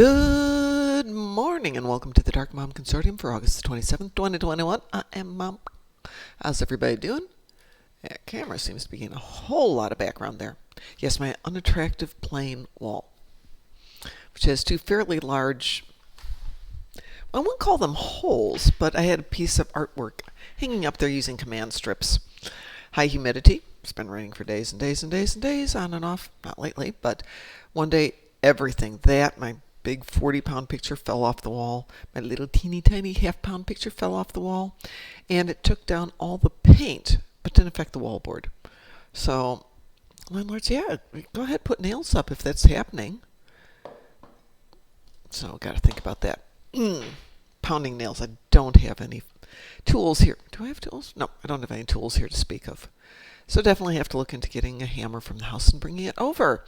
Good morning and welcome to the Darkmom Consortium for August 27th, 2021. I am Mom. How's everybody doing? That camera seems to be getting a whole lot of background there. Yes, my unattractive plain wall, which has two fairly large, I wouldn't call them holes, but I had a piece of artwork hanging up there using command strips. High humidity. It's been raining for days and days and days and days, on and off. Not lately, but one day everything, my big 40-pound picture fell off the wall. My little teeny tiny half-pound picture fell off the wall. And it took down all the paint, but didn't affect the wallboard. So, landlords, yeah, go ahead, put nails up if that's happening. So, got to think about that. Pounding nails. I don't have any tools here. Do I have tools? No, I don't have any tools here to speak of. So definitely have to look into getting a hammer from the house and bringing it over.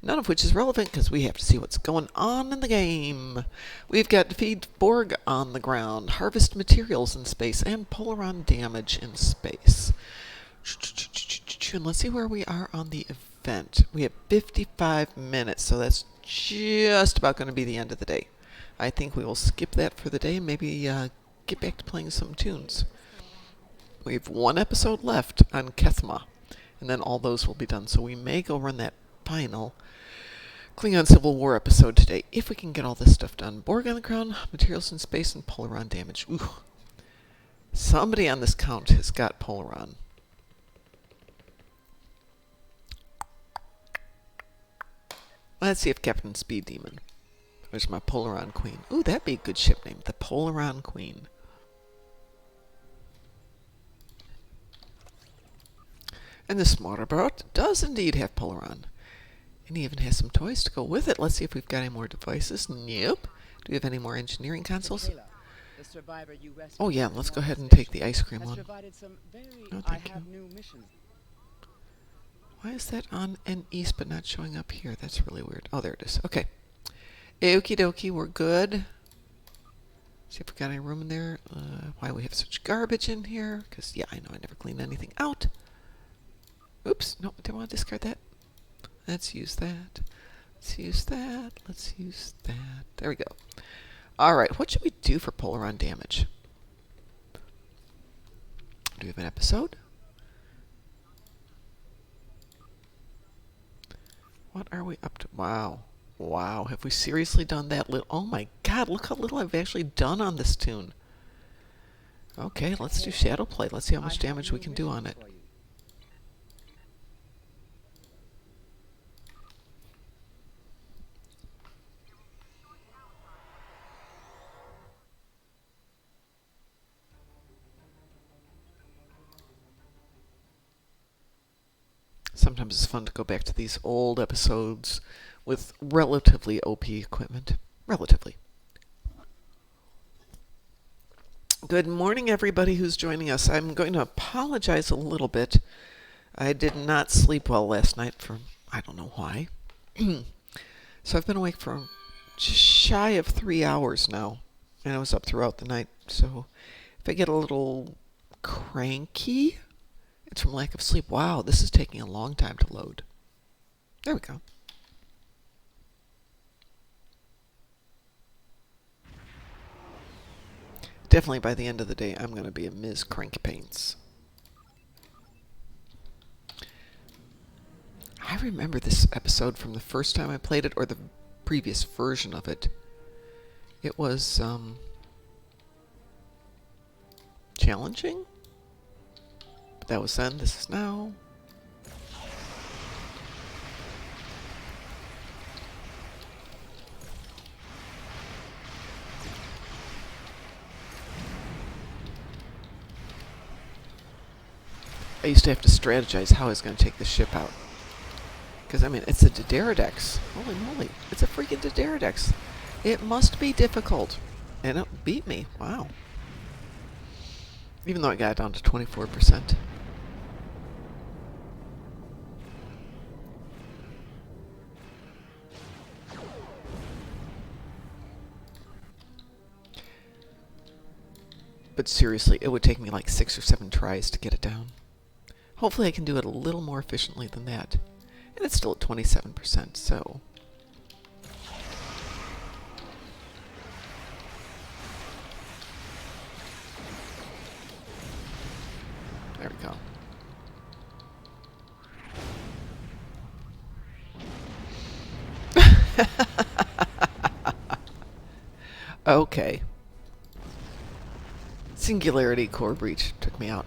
None of which is relevant because we have to see what's going on in the game. We've got defeat Borg on the ground, harvest materials in space, and Polaron damage in space. And let's see where we are on the event. We have 55 minutes, so that's just about going to be the end of the day. I think we will skip that for the day and maybe get back to playing some tunes. We have one episode left on Kethma, and then all those will be done. So we may go run that final Klingon Civil War episode today, if we can get all this stuff done. Borg on the ground, materials in space, and Polaron damage. Ooh. Somebody on this count has got Polaron. Let's see if Captain Speed Demon. There's my Polaron Queen. Ooh, that'd be a good ship name. The Polaron Queen. And the smarter boat does indeed have Polaron. And he even has some toys to go with it. Let's see if we've got any more devices. Nope. Do we have any more engineering consoles? Oh yeah, let's go ahead and take the ice cream one. No, thank you. Why is that on an east but not showing up here? That's really weird. Oh, there it is. Okay. Okie dokie, we're good. See if we got any room in there. Why we have such garbage in here? Because, yeah, I know I never clean anything out. Oops, no, I didn't want to discard that. Let's use that. Let's use that. Let's use that. There we go. Alright, what should we do for Polaron damage? Do we have an episode? What are we up to? Wow. Wow, have we seriously done that little? Oh my god, look how little I've actually done on this tune. Okay, let's do Shadow Play. Let's see how much damage we can do on it. Sometimes it's fun to go back to these old episodes with relatively OP equipment. Relatively. Good morning, everybody who's joining us. I'm going to apologize a little bit. I did not sleep well last night for, I don't know why. So I've been awake for just shy of 3 hours now. And I was up throughout the night. So if I get a little cranky, it's from lack of sleep. Wow, this is taking a long time to load. There we go. Definitely by the end of the day, I'm going to be a Ms. Crankpaints. I remember this episode from the first time I played it, or the previous version of it. It was, challenging? But that was then, this is now. I used to have to strategize how I was going to take the ship out. Because, I mean, it's a Dideridex. Holy moly. It's a freaking Dideridex. It must be difficult. And it beat me. Wow. Even though I got it down to 24%. But seriously, it would take me like 6 or 7 tries to get it down. Hopefully I can do it a little more efficiently than that. And it's still at 27%, so we go. Okay. Singularity core breach took me out.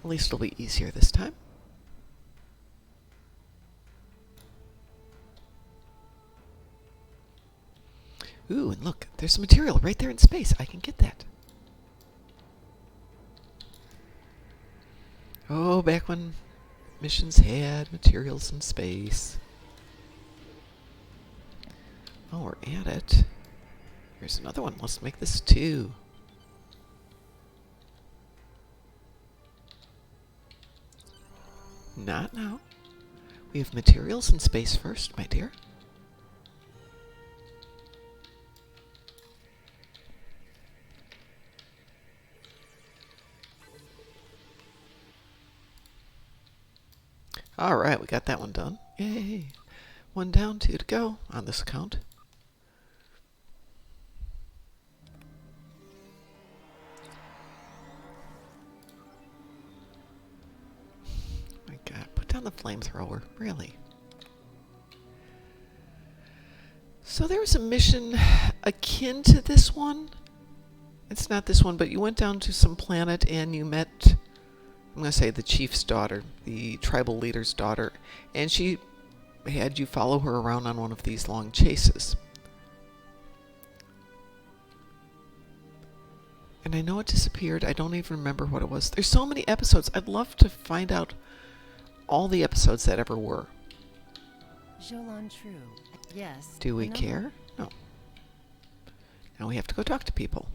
At least it'll be easier this time. Ooh, and look, there's some material right there in space. I can get that. Oh, back when missions had materials in space. Oh, we're at it. Here's another one. Let's make this 2. Not now. We have materials in space first, my dear. Alright, we got that one done. Yay! 1 down, 2 to go on this account. My God, put down the flamethrower. Really? So there was a mission akin to this one. It's not this one, but you went down to some planet and you met, I'm going to say, the chief's daughter, the tribal leader's daughter, and she had you follow her around on one of these long chases. And I know it disappeared. I don't even remember what it was. There's so many episodes. I'd love to find out all the episodes that ever were. True. Yes. Do we care? No. Now we have to go talk to people.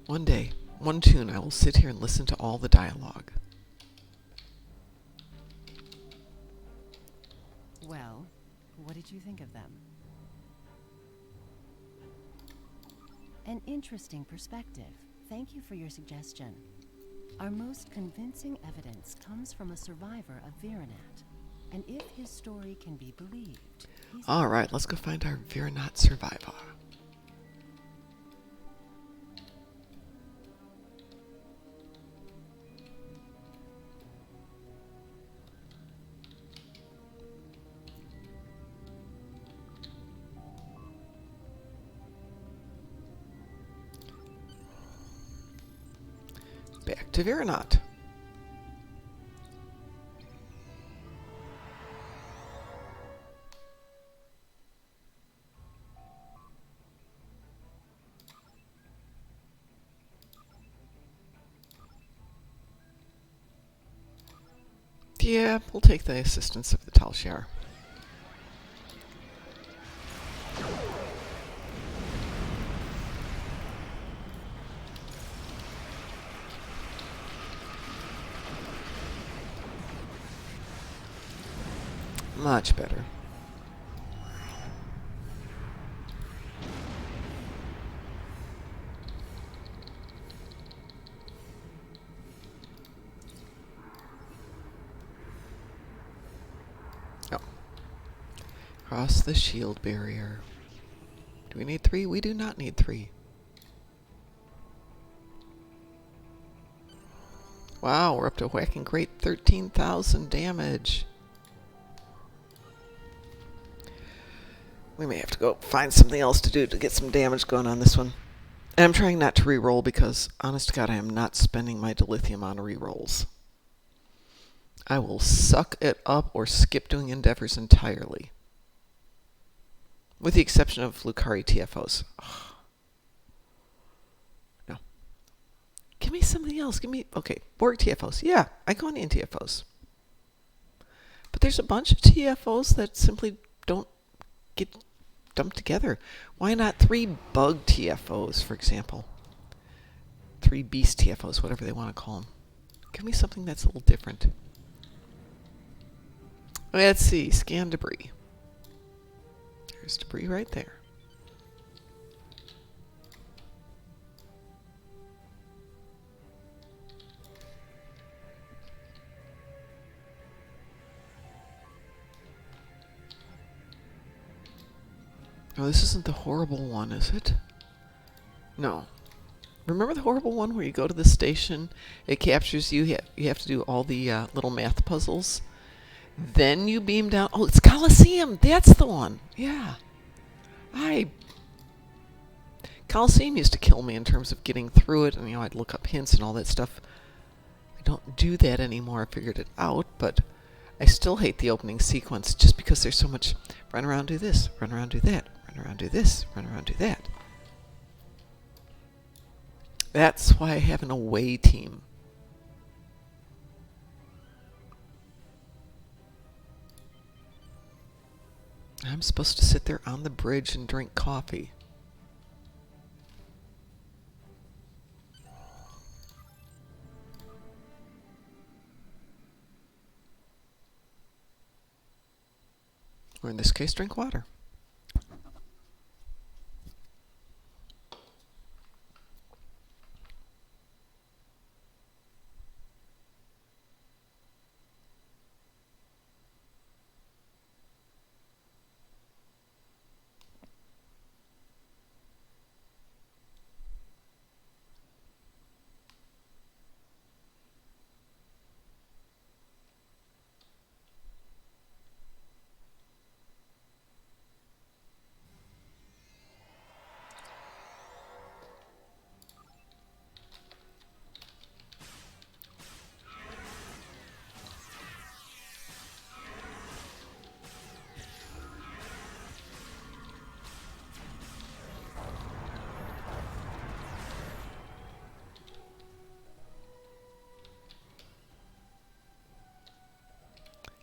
One day, one tune, I will sit here and listen to all the dialogue. Well, what did you think of them? An interesting perspective. Thank you for your suggestion. Our most convincing evidence comes from a survivor of Virenat. And if his story can be believed... All right, let's go find our Virenat survivor. Back to Virenat. Yeah, we'll take the assistance of the Talshar. Much better. Oh. Cross the shield barrier. Do we need 3? We do not need 3. Wow, we're up to a whacking great 13,000 damage. We may have to go find something else to do to get some damage going on this one. And I'm trying not to re-roll because, honest to God, I am not spending my dilithium on re-rolls. I will suck it up or skip doing endeavors entirely. With the exception of Lucari TFOs. Ugh. No. Give me something else. Give me... Okay, Borg TFOs. Yeah, Iconian TFOs. But there's a bunch of TFOs that simply don't get dumped together. Why not 3 bug TFOs, for example? 3 beast TFOs, whatever they want to call them. Give me something that's a little different. Let's see. Scan debris. There's debris right there. Oh, this isn't the horrible one, is it? No. Remember the horrible one where you go to the station, it captures you, you have to do all the little math puzzles, then you beam down. Oh, it's Coliseum. That's the one. Yeah. Coliseum used to kill me in terms of getting through it, and I'd look up hints and all that stuff. I don't do that anymore. I figured it out, but I still hate the opening sequence just because there's so much run around, do this, run around, do that, run around, do this, run around, do that. That's why I have an away team. I'm supposed to sit there on the bridge and drink coffee. Or in this case, drink water.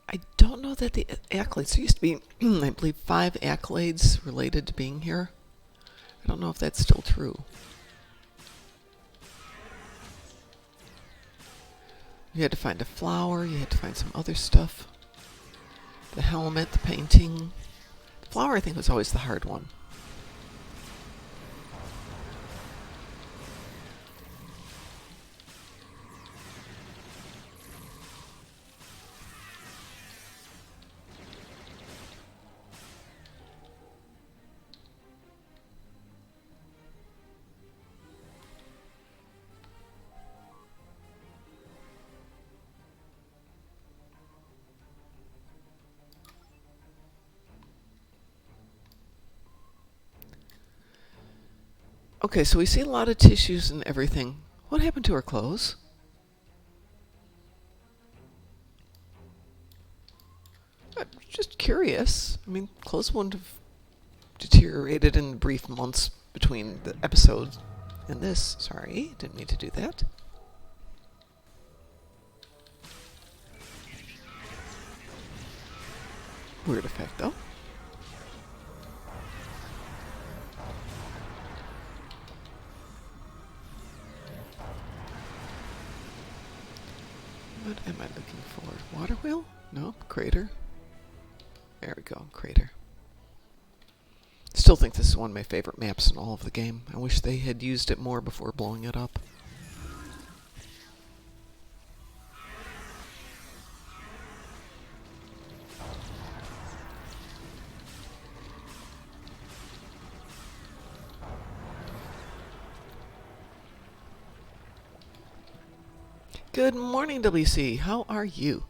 I don't know that the accolades, there used to be, I believe, 5 accolades related to being here. I don't know if that's still true. You had to find a flower, you had to find some other stuff. The helmet, the painting. The flower, I think, was always the hard one. Okay, so we see a lot of tissues and everything. What happened to her clothes? I'm just curious. I mean, clothes wouldn't have deteriorated in the brief months between the episodes and this. Sorry, didn't mean to do that. Weird effect, though. What am I looking for? Water wheel? No, crater. There we go, crater. Still think this is one of my favorite maps in all of the game. I wish they had used it more before blowing it up. Good morning, WC. How are you?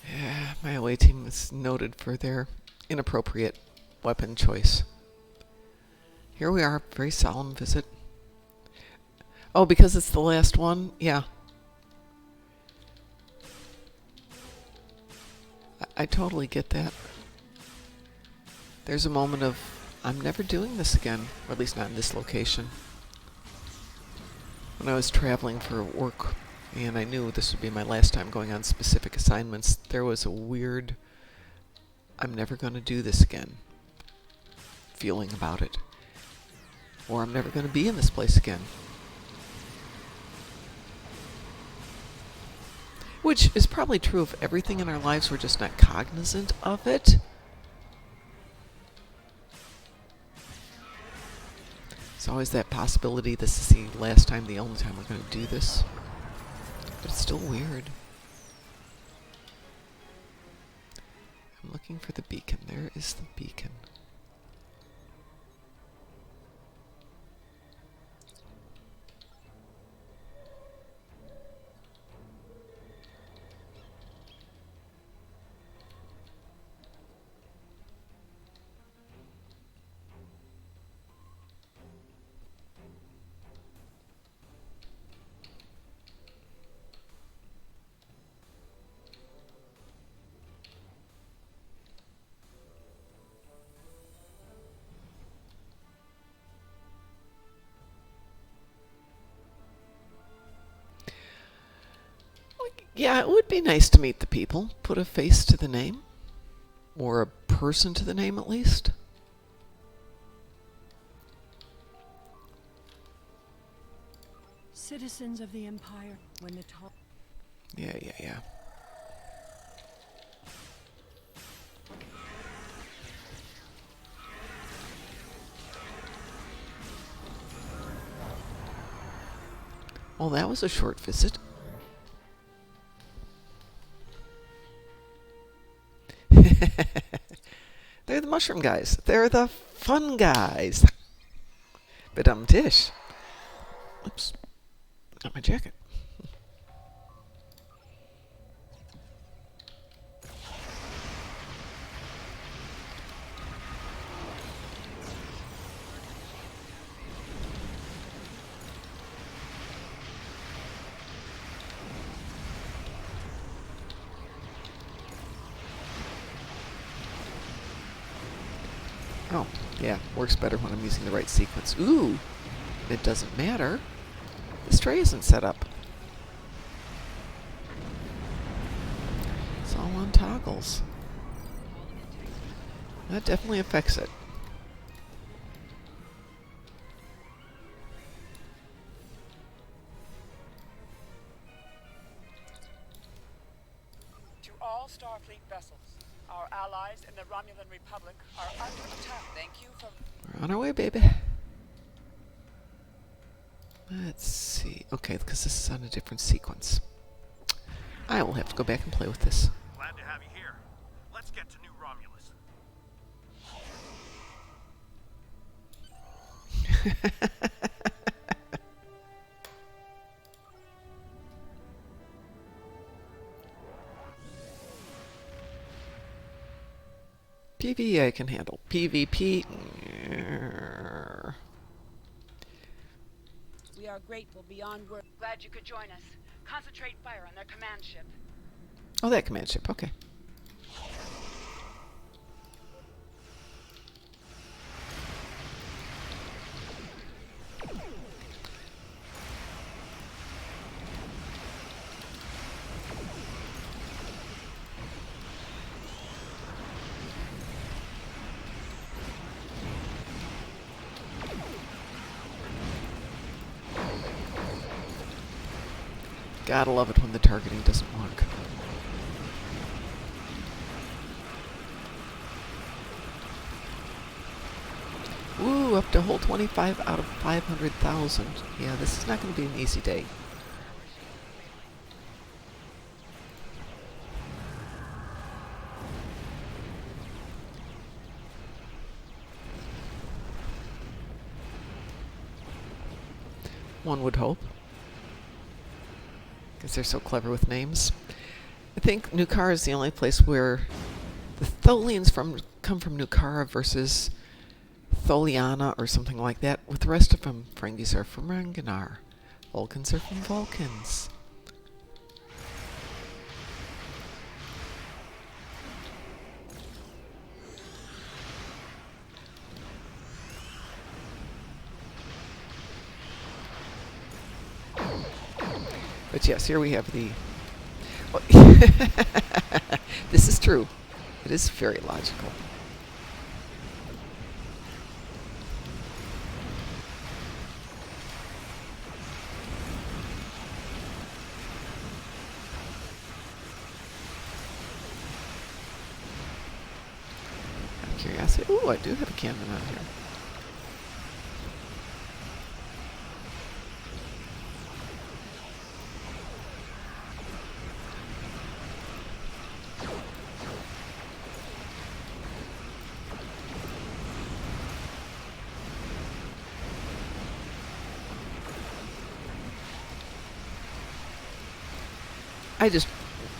Yeah, my away team is noted for their inappropriate weapon choice. Here we are, very solemn visit. Oh, because it's the last one? Yeah. I totally get that. There's a moment of, I'm never doing this again, or at least not in this location. When I was traveling for work, and I knew this would be my last time going on specific assignments, there was a weird, I'm never going to do this again feeling about it. Or I'm never going to be in this place again. Which is probably true of everything in our lives, we're just not cognizant of it. There's always that possibility this is the last time, the only time we're going to do this. But it's still weird. I'm looking for the beacon. There is the beacon. Yeah, it would be nice to meet the people. Put a face to the name. Or a person to the name, at least. Citizens of the Empire, when the top... Yeah. Well, that was a short visit. They're the mushroom guys. They're the fun guys. Ba-dum-tish. Oops. Not my jacket. Oh, yeah, works better when I'm using the right sequence. Ooh, it doesn't matter. This tray isn't set up. It's all on toggles. That definitely affects it. To all Starfleet vessels, our allies in the Romulan Republic are under attack. Thank you for... We're on our way, baby. Let's see. Okay, because this is on a different sequence. I will have to go back and play with this. Glad to have you here. Let's get to New Romulus. PvE I can handle. PvP... We are grateful beyond words. Glad you could join us. Concentrate fire on their command ship. Oh, that command ship. Okay. Gotta love it when the targeting doesn't work. Ooh, up to hole 25 out of 500,000. Yeah, this is not going to be an easy day. One would hope. Because they're so clever with names. I think Nukara is the only place where the Tholians come from Nukara versus Tholiana or something like that. With the rest of them, Ferengis are from Ranganar. Vulcans are from Vulcans. But yes, here we have the... Well, this is true. It is very logical. Out of curiosity. Ooh, I do have a cannon on here. I just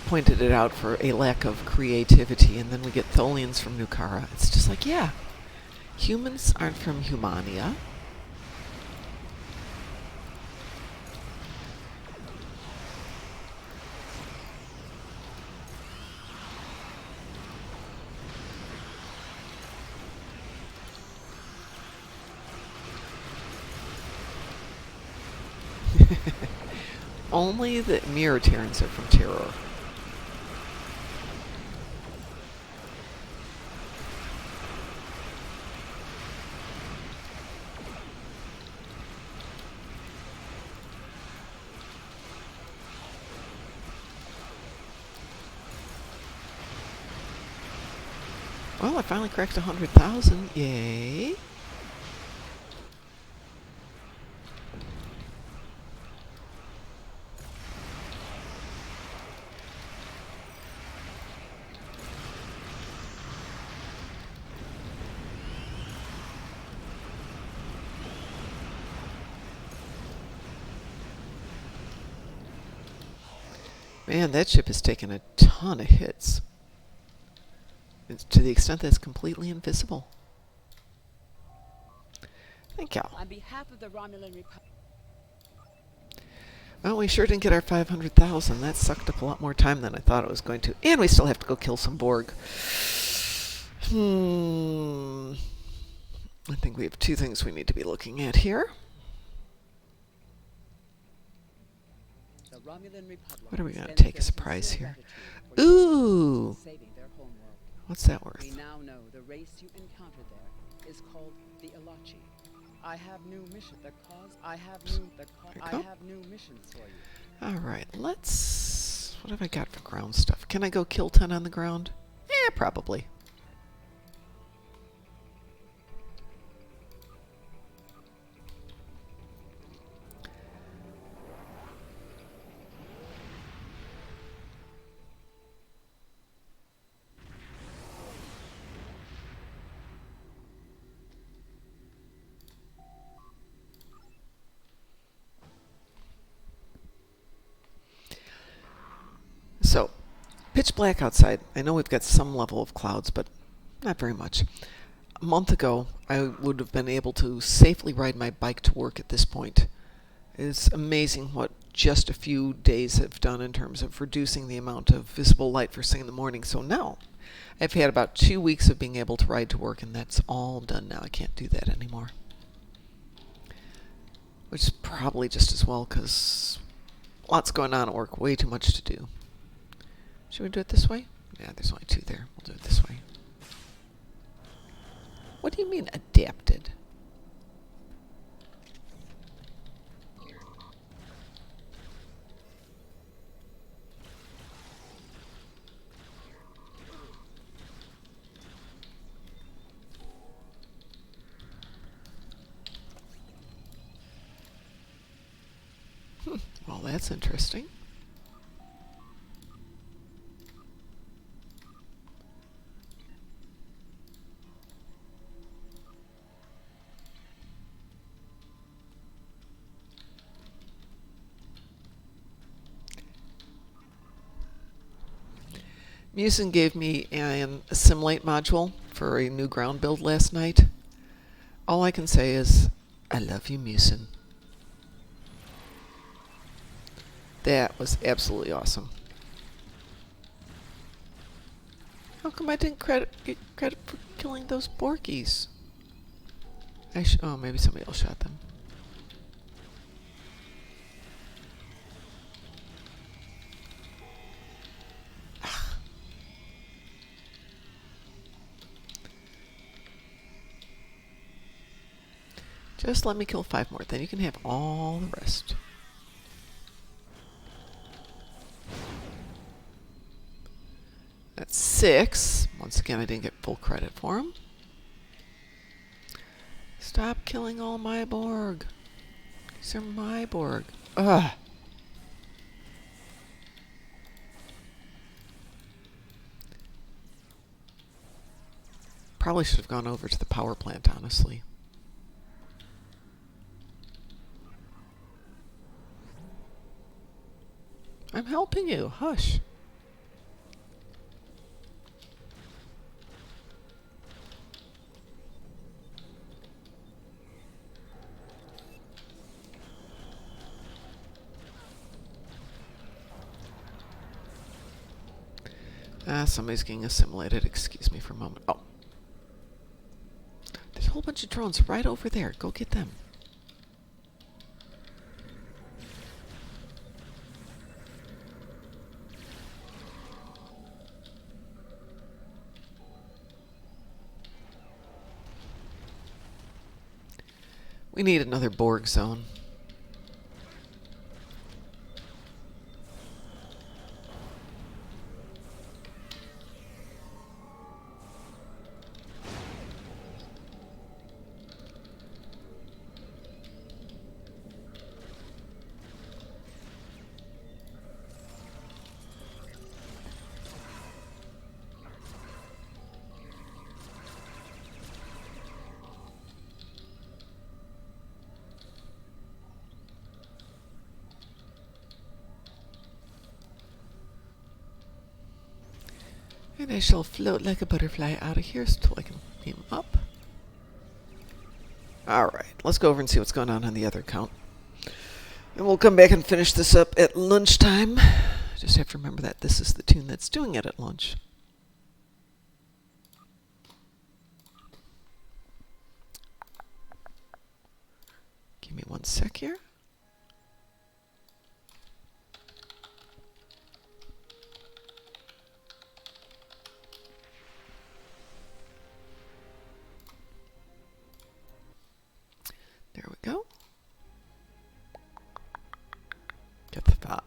pointed it out for a lack of creativity, and then we get Tholians from Nukara. It's just like, yeah, humans aren't from Humania. Only the Mirror Terrans are from Terror. Well, I finally cracked 100,000. Yay. Man, that ship has taken a ton of hits. It's to the extent that it's completely invisible. Thank you. On behalf of the Romulan Republic. Well, we sure didn't get our 500,000. That sucked up a lot more time than I thought it was going to. And we still have to go kill some Borg. I think we have two things we need to be looking at here. The Romulan Republic. What are we going to take as a prize here? Ooh! Saving their homeworld. What's that We worth? now know the race you encountered there is called the Elachi. I have new mission. I have new missions for you. Alright, let's... What have I got for ground stuff? Can I go kill 10 on the ground? Probably. So, pitch black outside. I know we've got some level of clouds, but not very much. A month ago, I would have been able to safely ride my bike to work at this point. It's amazing what just a few days have done in terms of reducing the amount of visible light first thing in the morning. So now, I've had about 2 weeks of being able to ride to work, and that's all done now. I can't do that anymore. Which is probably just as well, because lots going on at work, way too much to do. Should we do it this way? Yeah, there's only 2 there. We'll do it this way. What do you mean, adapted? Well, that's interesting. Musin gave me an Assimilate module for a new ground build last night. All I can say is, I love you, Musin. That was absolutely awesome. How come I didn't get credit for killing those Borkies? Oh, maybe somebody else shot them. Just let me kill 5 more, then you can have all the rest. That's 6. Once again, I didn't get full credit for them. Stop killing all my Borg. These are my Borg. Ugh. Probably should have gone over to the power plant, honestly. I'm helping you. Hush. Somebody's getting assimilated. Excuse me for a moment. Oh. There's a whole bunch of drones right over there. Go get them. We need another Borg zone. And I shall float like a butterfly out of here till I can beam up. Alright, let's go over and see what's going on the other account. And we'll come back and finish this up at lunchtime. Just have to remember that this is the tune that's doing it at lunch. Give me 1 sec here. There we go. Get the file.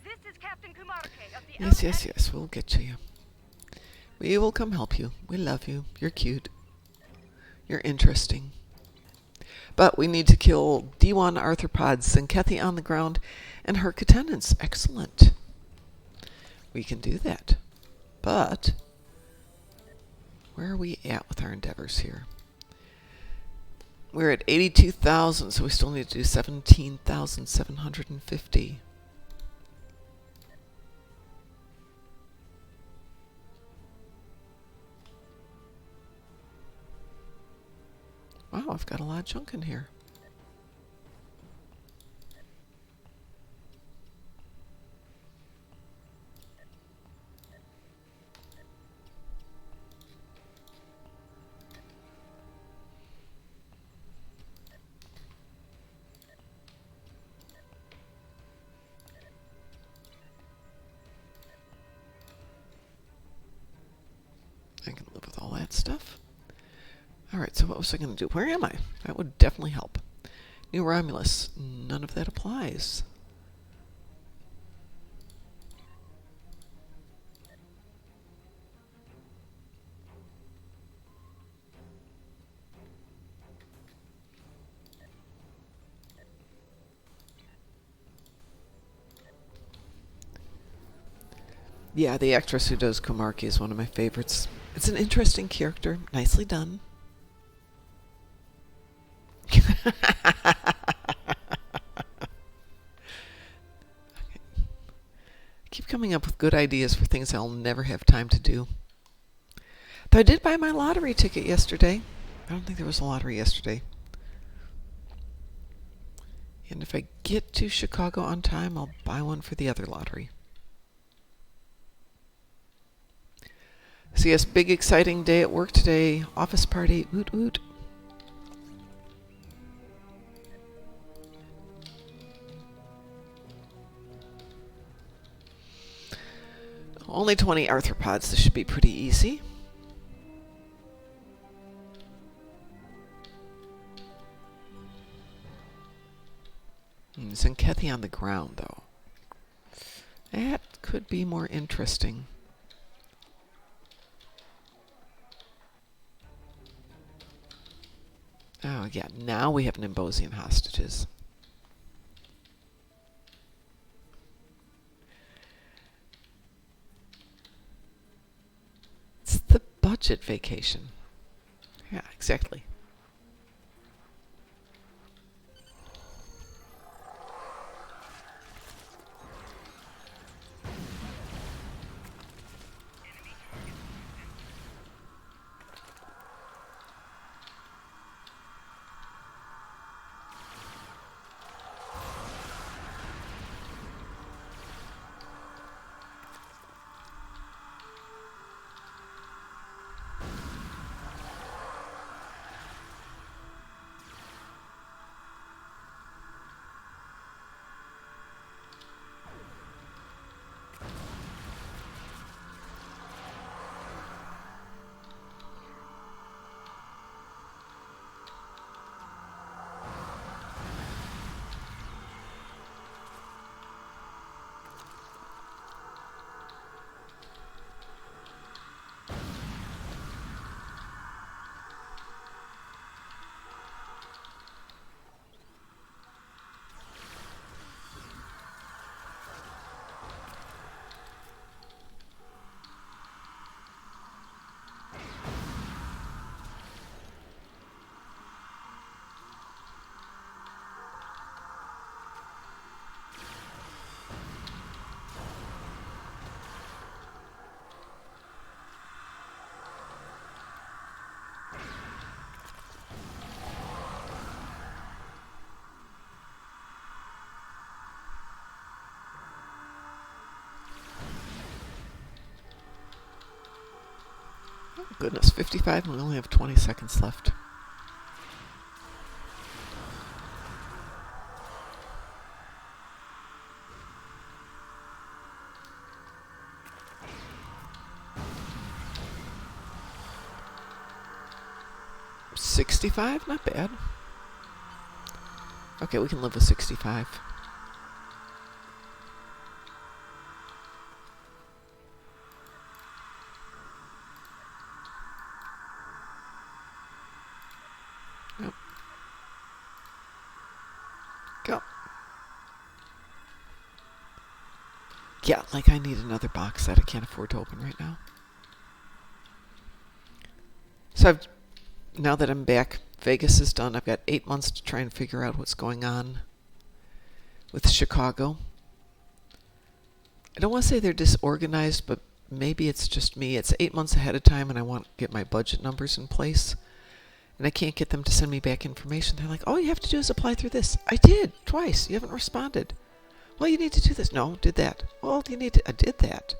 This is Captain Kumarke of the Yes, we'll get to you. We will come help you. We love you. You're cute. You're interesting. But we need to kill D1 arthropods and Kathy on the ground and her attendants. Excellent. We can do that. But where are we at with our endeavors here? We're at 82,000, so we still need to do 17,750. Wow, I've got a lot of junk in here. I can live with all that stuff. Alright, so what was I going to do? Where am I? That would definitely help. New Romulus. None of that applies. Yeah, the actress who does Kumarki is one of my favorites. It's an interesting character. Nicely done. Keep coming up with good ideas for things I'll never have time to do. Though I did buy my lottery ticket yesterday. I don't think there was a lottery yesterday. And if I get to Chicago on time, I'll buy one for the other lottery. So yes, big exciting day at work today. Office party. Woot woot. Only 20 arthropods. This should be pretty easy. Zenkethy on the ground, though. That could be more interesting. Oh, yeah. Now we have Nimbosian hostages. It's the budget vacation. Yeah, exactly. Oh, goodness, 55 and we only have 20 seconds left. $65? Not bad. Okay, we can live with 65. Yep. Go. Yeah, like I need another box that I can't afford to open right now. So now that I'm back, Vegas is done. I've got 8 months to try and figure out what's going on with Chicago. I don't want to say they're disorganized, but maybe it's just me. It's 8 months ahead of time and I want to get my budget numbers in place. And I can't get them to send me back information. They're like, all you have to do is apply through this. I did, twice. You haven't responded. Well, you need to do this. No, did that. Well, you need to... I did that.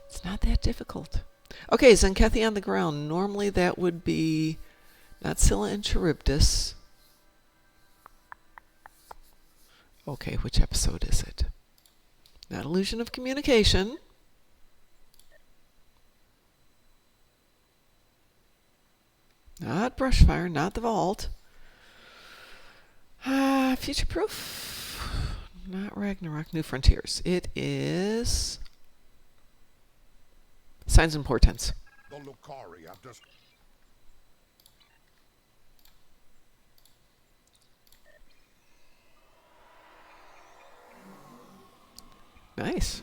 It's not that difficult. Okay, Zenkethi on the ground. Normally that would be not Scylla and Charybdis. Okay, which episode is it? Not Illusion of Communication. Not Brushfire, not the Vault. Future Proof. Not Ragnarok, New Frontiers. It is Signs and Portents. The Lucari have just... Nice.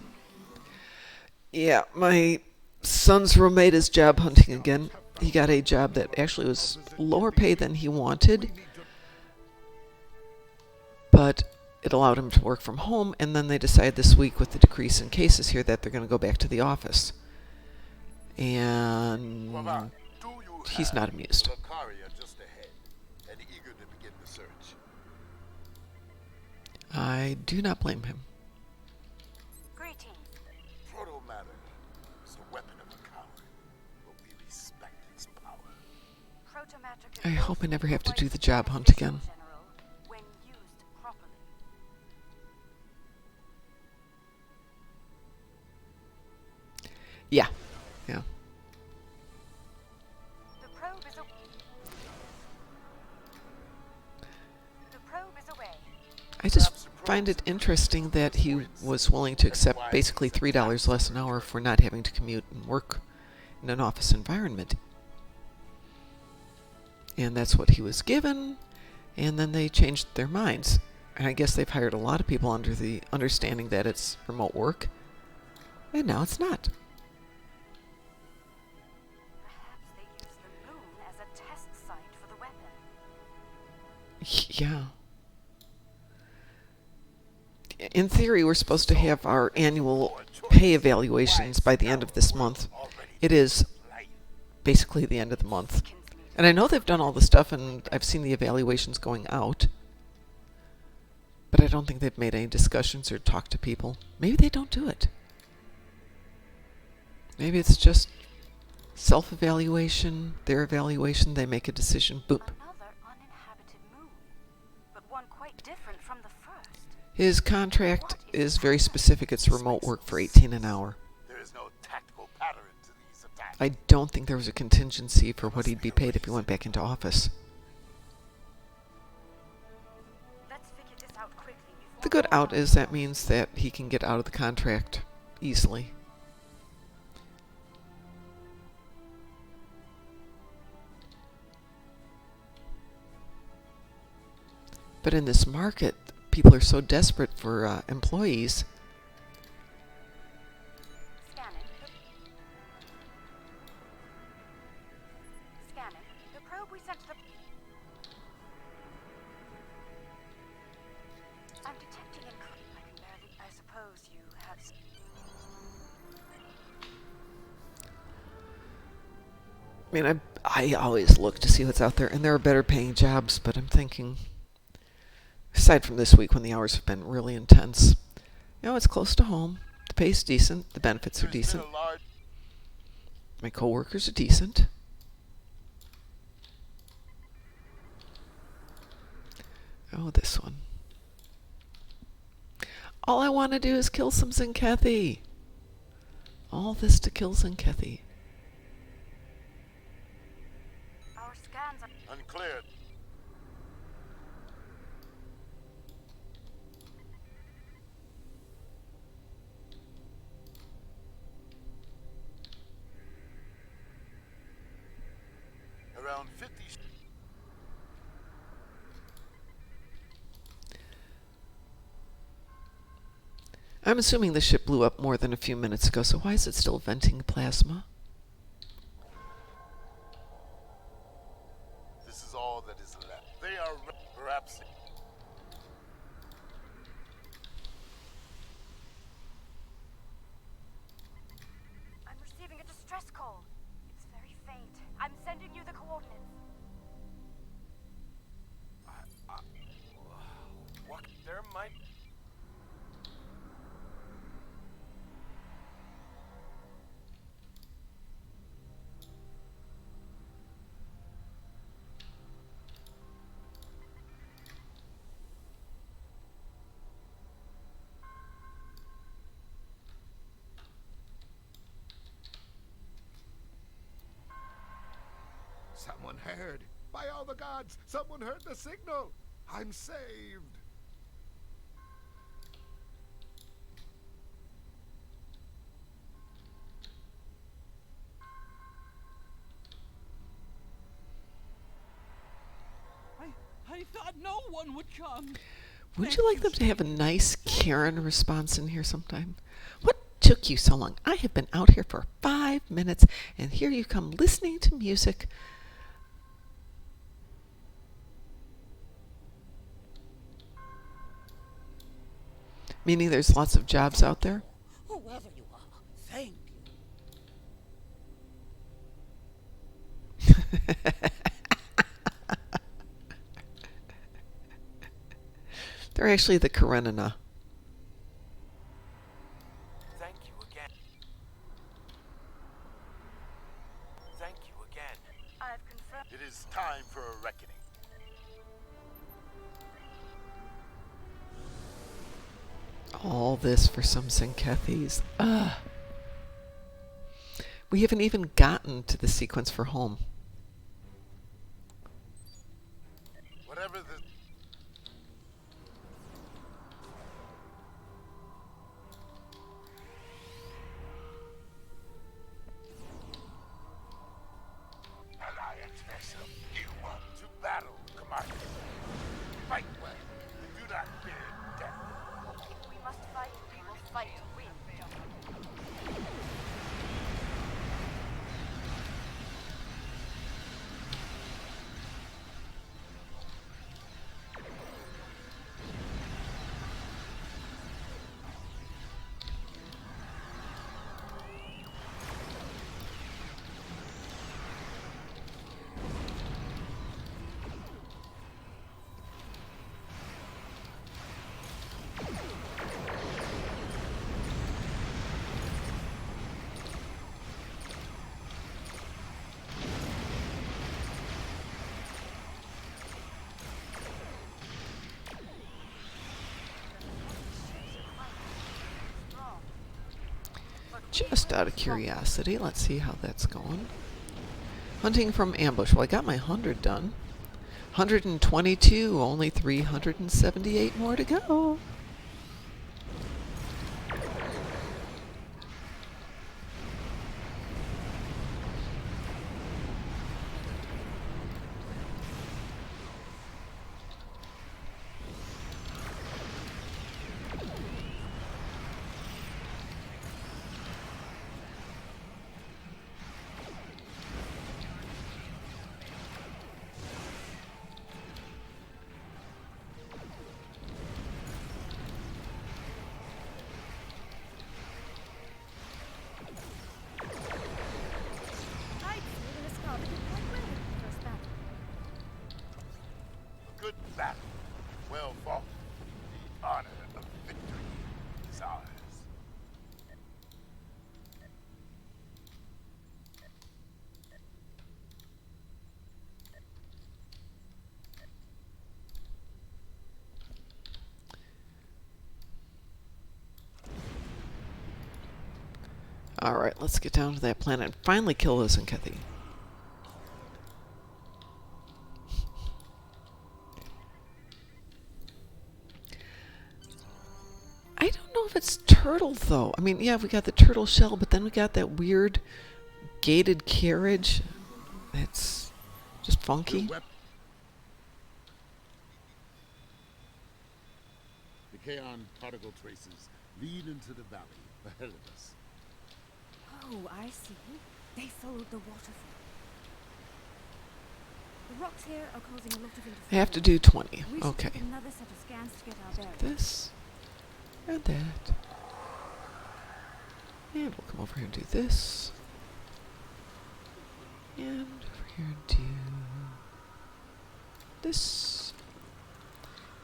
Yeah, my son's roommate is job hunting again. He got a job that actually was lower pay than he wanted, but it allowed him to work from home, and then they decided this week with the decrease in cases here that they're going to go back to the office. And he's not amused. The Lucari are just ahead and eager to begin the search. I do not blame him. Greetings. Proto-matter is the weapon of a coward, but we respect its power. Protomatter I hope I never have to do the job hunt again. General, when used properly. Yeah. Yeah. The probe is away. I just find it interesting that he was willing to accept basically $3 less an hour for not having to commute and work in an office environment. and that's what he was given, and then they changed their minds. And I guess they've hired a lot of people under the understanding that it's remote work, and now it's not. Perhaps they use the moon as a test site for the weapon. Yeah. In theory, we're supposed to have our annual pay evaluations by the end of this month. It is basically the end of the month. And I know they've done all the stuff, and I've seen the evaluations going out. But I don't think they've made any discussions or talked to people. Maybe they don't do it. Maybe it's just self-evaluation, their evaluation, they make a decision, boop. Another uninhabited moon, but one quite different from the first. His contract is very specific. It's remote work for 18 an hour. There is no tactical pattern to these attacks. I don't think there was a contingency for what he'd be paid if he went back into office. Let's figure this out quickly before The good out is that means that he can get out of the contract easily. But in this market, people are so desperate for employees. Scanning. Scanning. The probe we sent to the... I'm detecting I can barely... I suppose you have... I mean, I always look to see what's out there, and there are better paying jobs, but I'm thinking, aside from this week when the hours have been really intense, it's close to home, the pay's decent, the benefits are decent, my coworkers are decent. Oh, this one. All I want to do is kill some Zinkethi. All this to kill Zinkethi. Our scans are... Uncleared. Around 50. I'm assuming the ship blew up more than a few minutes ago, so why is it still venting plasma? This is all that is left. They are perhaps. I'm receiving a distress call. It's very faint. I'm sending you the coordinates. What? There might... Someone heard. By all the gods, someone heard the signal. I'm saved. I thought no one would come. Wouldn't you like them to have a nice Karen response in here sometime? What took you so long? I have been out here for 5 minutes, and here you come listening to music. Meaning there's lots of jobs out there? Whoever you are, thank you. They're actually the Karenina. Thank you again. Thank you again. I've confirmed... It is time for a reckoning. All this for some Zinkethis. Ugh. We haven't even gotten to the sequence for home. Whatever the... Alliance vessel, you want Just out of curiosity, let's see how that's going. Hunting from ambush. Well, I got my 100 done. 122, only 378 more to go. A good battle. Well fought. The honor of victory is ours. Alright, let's get down to that planet and finally kill this Enkethi. I don't know if it's turtle, though. I mean, yeah, we got the turtle shell, but then we got that weird gated carriage. It's just funky. The Kaon particle traces lead into the valley ahead of us. Oh, I see. They followed the waterfall. The rocks here are causing a lot of interference. I have to do 20. We should Okay. take another set of scans to get our bearings. This and that. And we'll come over here and do this. And over here and do this.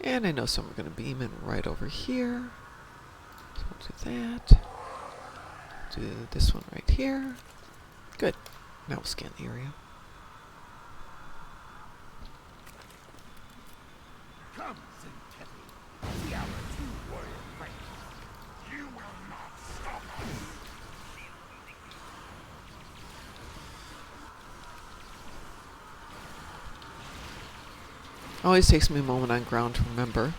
And I know some are going to beam in right over here. So we'll do that. Do this one right here. Good. Now we'll scan the area. Come, Zenkethi. See our two warrior friends. You will not stop us. Always takes me a moment on ground to remember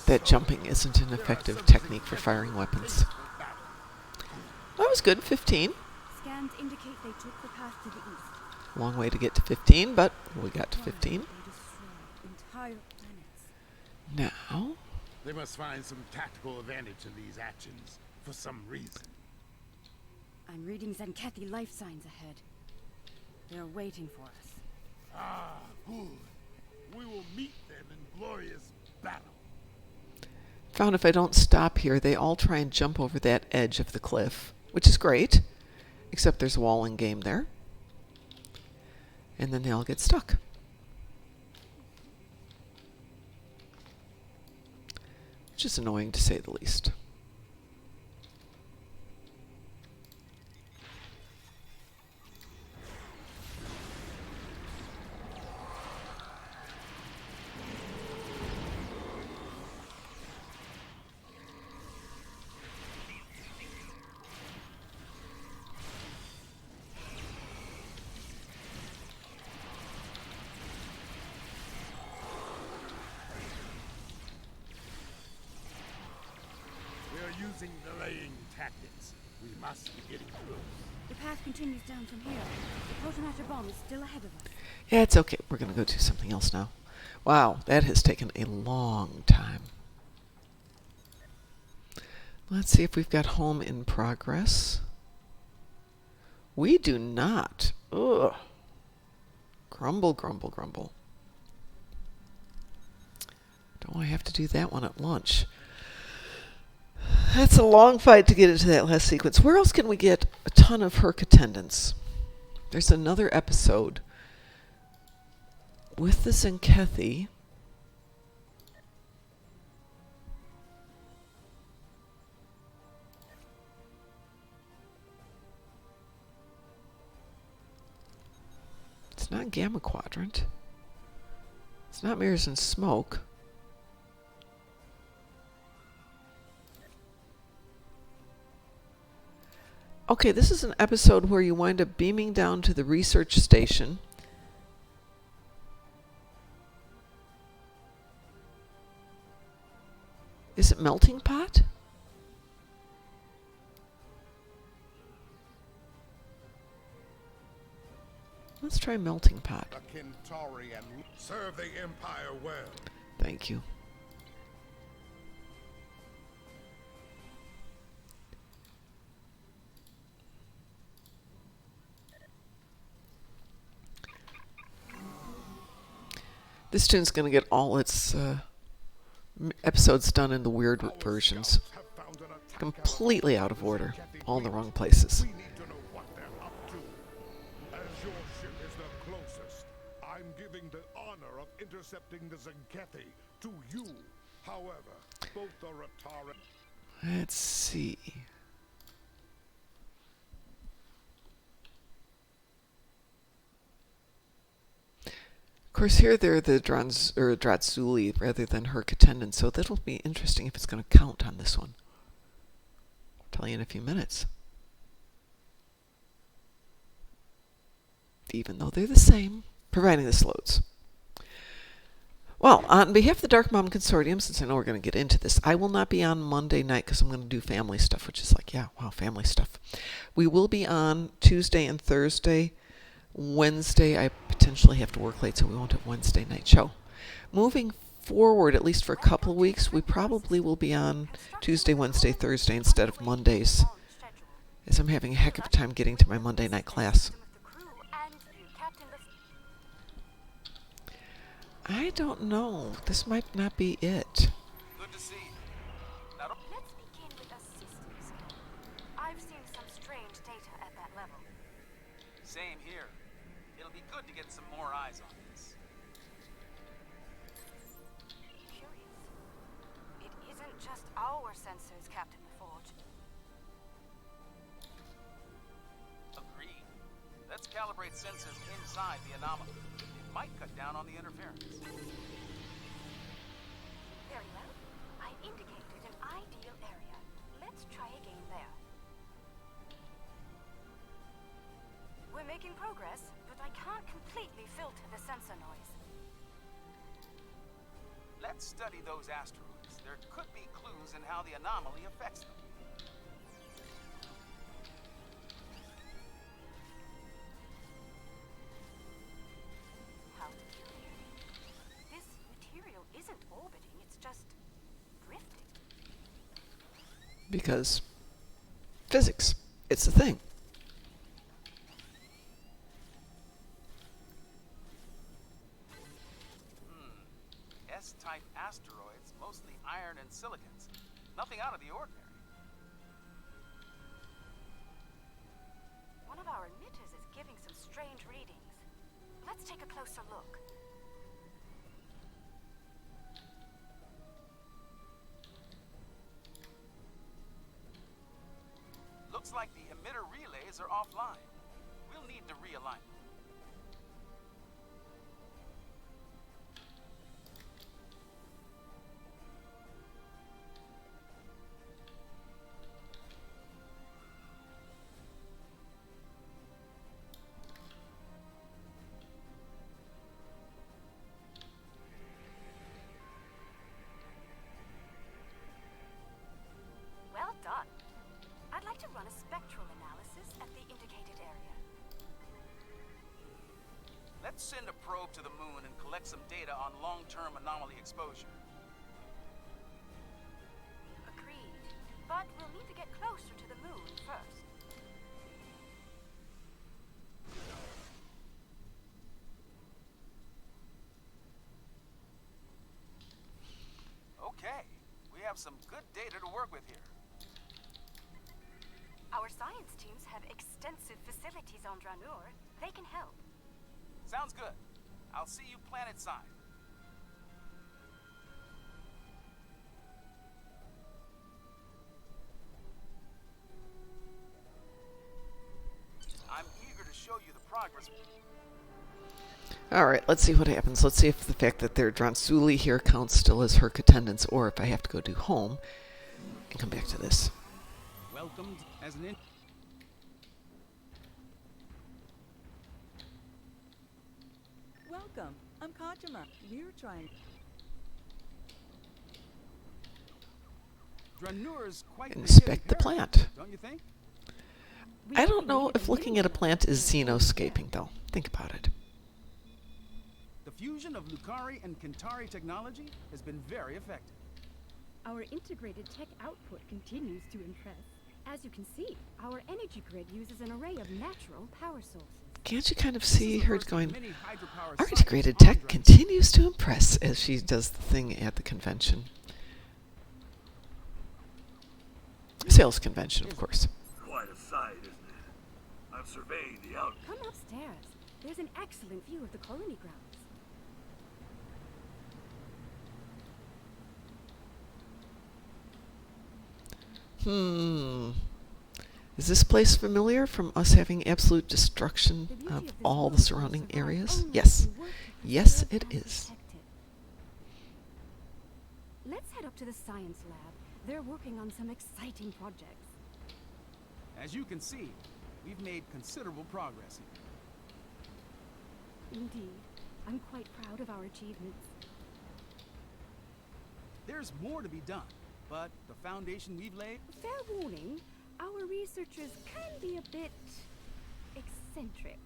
that jumping isn't an effective technique for firing weapons. That was good, 15. Scans indicate they took the path to the east. Long way to get to 15, but we got to 15. They destroyed entire planets. Now, They must find some tactical advantage in these actions for some reason. I'm reading Zenkethi life signs ahead. They're waiting for us. Ah, good. We will meet them in glorious battle. found if I don't stop here, they all try and jump over that edge of the cliff, which is great, except there's a wall in game there. And then they all get stuck. Which is annoying to say the least. Using delaying tactics. We must be getting close. The path continues down from here. The protomatter bomb is still ahead of us. Yeah, it's okay. We're going to go do something else now. Wow, that has taken a long time. Let's see if we've got home in progress. We do not. Ugh. Grumble, grumble, grumble. Don't I have to do that one at lunch? That's a long fight to get into that last sequence. Where else can we get a ton of Herc attendants? There's another episode with the Zenkethi. It's not Gamma Quadrant. It's not Mirrors and Smoke. Okay, this is an episode where you wind up beaming down to the research station. Is it Melting Pot? Let's try Melting Pot. A Consortium. Serve the Empire well. Thank you. This tune's going to get all its episodes done in the weird versions. Completely out of order. All in the wrong places. We need to know what they're up to. As your ship is the closest, I'm giving the honor of intercepting the Zenkethi to you. However, both the Ratara... Let's see. Of course, here they're the Dratsuli rather than her attendants, so that'll be interesting if it's going to count on this one. I'll tell you in a few minutes. Even though they're the same, providing this loads. Well, on behalf of the Darkmom Consortium, since I know we're going to get into this, I will not be on Monday night because I'm going to do family stuff, which is like, yeah, wow, family stuff. We will be on Tuesday and Thursday. Wednesday, I potentially have to work late, so we won't have Wednesday night show. Moving forward, at least for a couple of weeks, we probably will be on Tuesday, Wednesday, Thursday instead of Mondays, as I'm having a heck of a time getting to my Monday night class. I don't know. This might not be it. Good to see you. Let's begin with a systems. I've seen some strange data at that level. Same here. It'll be good to get some more eyes on this. Curious. It isn't just our sensors, Captain LaForge. Agreed. Let's calibrate sensors inside the anomaly. It might cut down on the interference. Very well. I indicated an ideal area. Let's try again there. We're making progress, but I can't completely filter the sensor noise. Let's study those asteroids. There could be clues in how the anomaly affects them. How peculiar. This material isn't orbiting, it's just drifting. Because physics. It's a thing. S-type asteroids, mostly iron and silicons. Nothing out of the ordinary. One of our emitters is giving some strange readings. Let's take a closer look. Looks like the emitter relays are offline. We'll need to realign them. Well done. I'd like to run a spectral analysis at the indicated area. Let's send a probe to the moon and collect some data on long-term anomaly exposure. Agreed. But we'll need to get closer to the moon first. Okay, we have some good data to work with here. Our science teams have extensive facilities on Dranur. They can help. Sounds good. I'll see you planet side. I'm eager to show you the progress. Alright, let's see what happens. Let's see if the fact that they're Dratsuli here counts still as her attendants, or if I have to go do home and come back to this. Welcomed as an Welcome. I'm Kajima. We're trying. Dranure's quite the Inspect hidden the character, plant. don't you think? I don't know if looking at a plant is xenoscaping, though. Think about it. The fusion of Lucari and Kentari technology has been very effective. Our integrated tech output continues to impress. As you can see, our energy grid uses an array of natural power sources. Can't you kind of see her going, Many hydropower our sites integrated on tech Draenor. continues to impress as she does the thing at the convention. Sales convention, of course. Quite a sight, isn't it? I'm surveying the out. Come upstairs. There's an excellent view of the colony grounds. Is this place familiar from us having absolute destruction of all the surrounding areas? Yes. Yes, it is. Let's head up to the science lab. They're working on some exciting projects. As you can see, we've made considerable progress here. Indeed. I'm quite proud of our achievements. There's more to be done, but the foundation we've laid... Fair warning, our researchers can be a bit eccentric.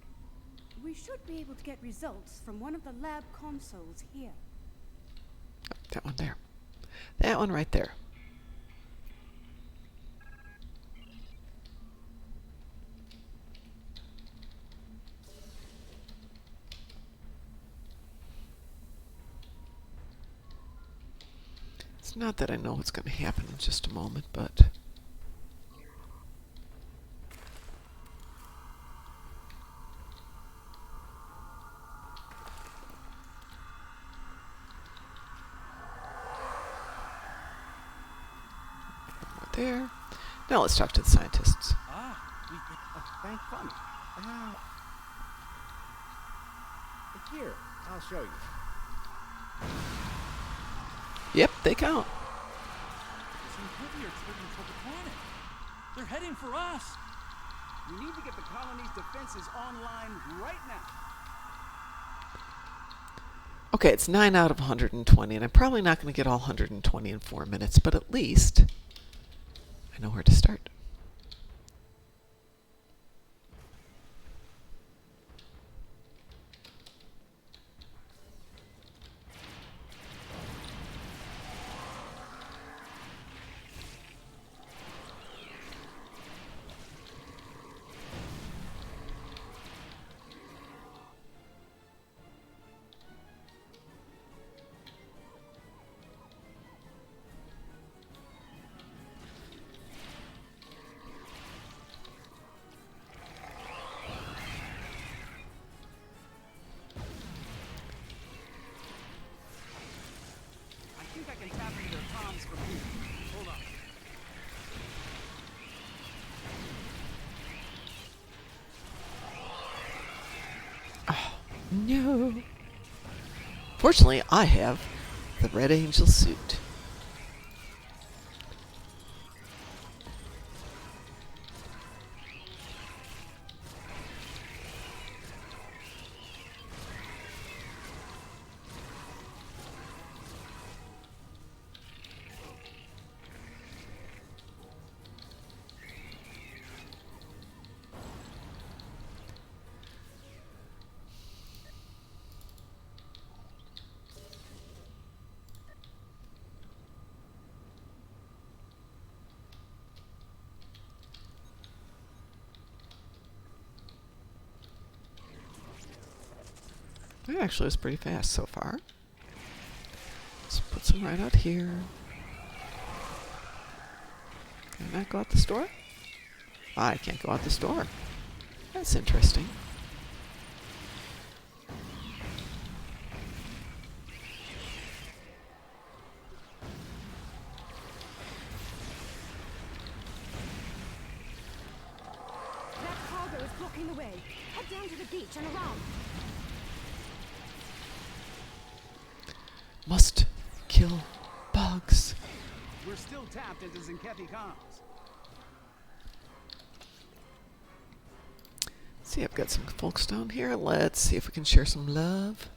We should be able to get results from one of the lab consoles here. Oh, that one there. That one right there. It's not that I know what's going to happen in just a moment, but... there. Now let's talk to the scientists. Thank fun. Here, I'll show you. Yep, they count. Some heavy are trading toward the planet. They're heading for us. We need to get the colony's defenses online right now. Okay, it's 9 out of 120, and I'm probably not going to get all 120 in 4 minutes, but at least I know where to start. I think I can tap into their comms from here. Hold on. Oh, no. Fortunately, I have the Red Angel suit. That actually was pretty fast so far. Let's put some right out here. Can I not go out the store? I can't go out the store. That's interesting. That cargo is blocking the way. Head down to the beach and around. Must kill bugs. We're still tapped into Zenkethi comms. See, I've got some folks down here. Let's see if we can share some love.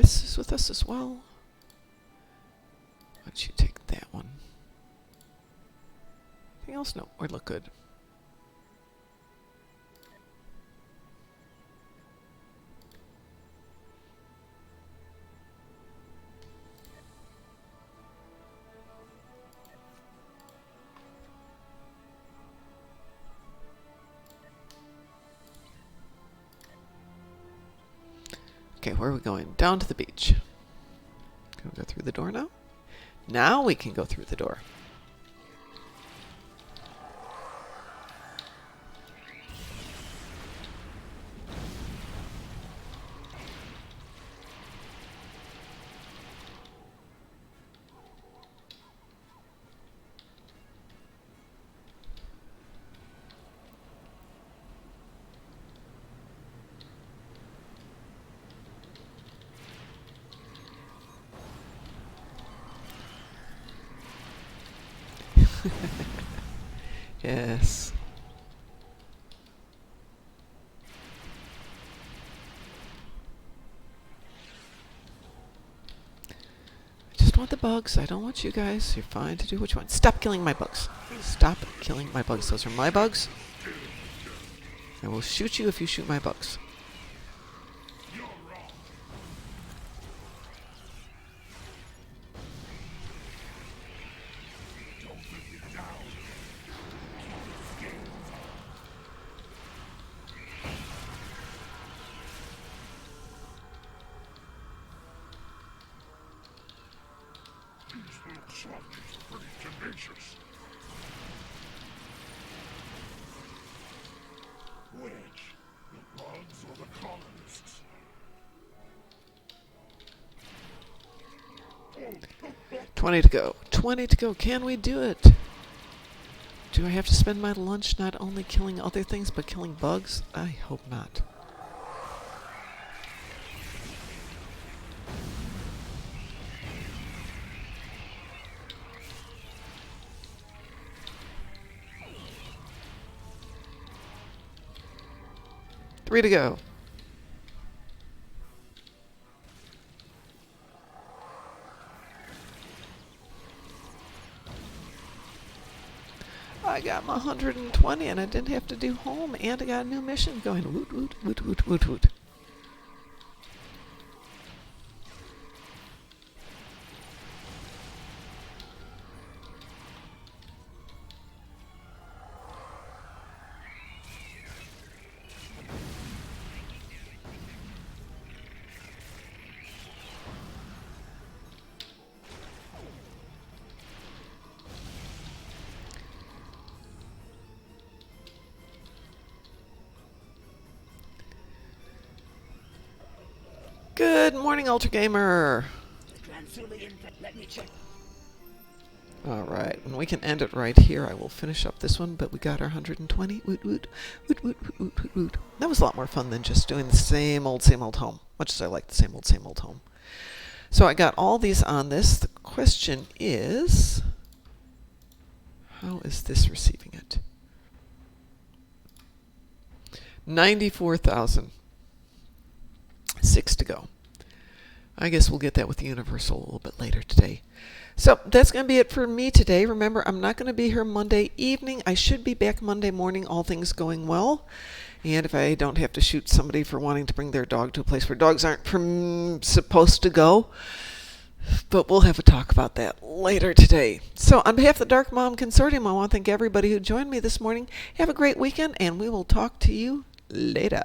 This is with us as well. Why don't you take that one? Anything else? No, we look good. Okay, where are we going? Down to the beach. Can we go through the door now? Now we can go through the door. Yes. I just want the bugs. I don't want you guys. You're fine to do what you want. Stop killing my bugs. Stop killing my bugs. Those are my bugs. I will shoot you if you shoot my bugs. Pretty tenacious. Which? The bugs or the colonists? 20 to go. 20 to go. Can we do it? Do I have to spend my lunch not only killing other things, but killing bugs? I hope not. Three to go. I got my 120 and I didn't have to do home, and I got a new mission going. Woot, woot, woot, woot, woot, woot. Good morning, Ultra Gamer. Alright, and we can end it right here. I will finish up this one, but we got our 120. Woot, woot, woot, woot, woot, woot, woot, woot. That was a lot more fun than just doing the same old home, much as I like the same old home. So I got all these on this. The question is, how is this receiving it? 94,000. 6 to go. I guess we'll get that with the Universal a little bit later today. So that's going to be it for me today. Remember, I'm not going to be here Monday evening. I should be back Monday morning, all things going well. And if I don't have to shoot somebody for wanting to bring their dog to a place where dogs aren't supposed to go. But we'll have a talk about that later today. So on behalf of the Darkmom Consortium, I want to thank everybody who joined me this morning. Have a great weekend, and we will talk to you later.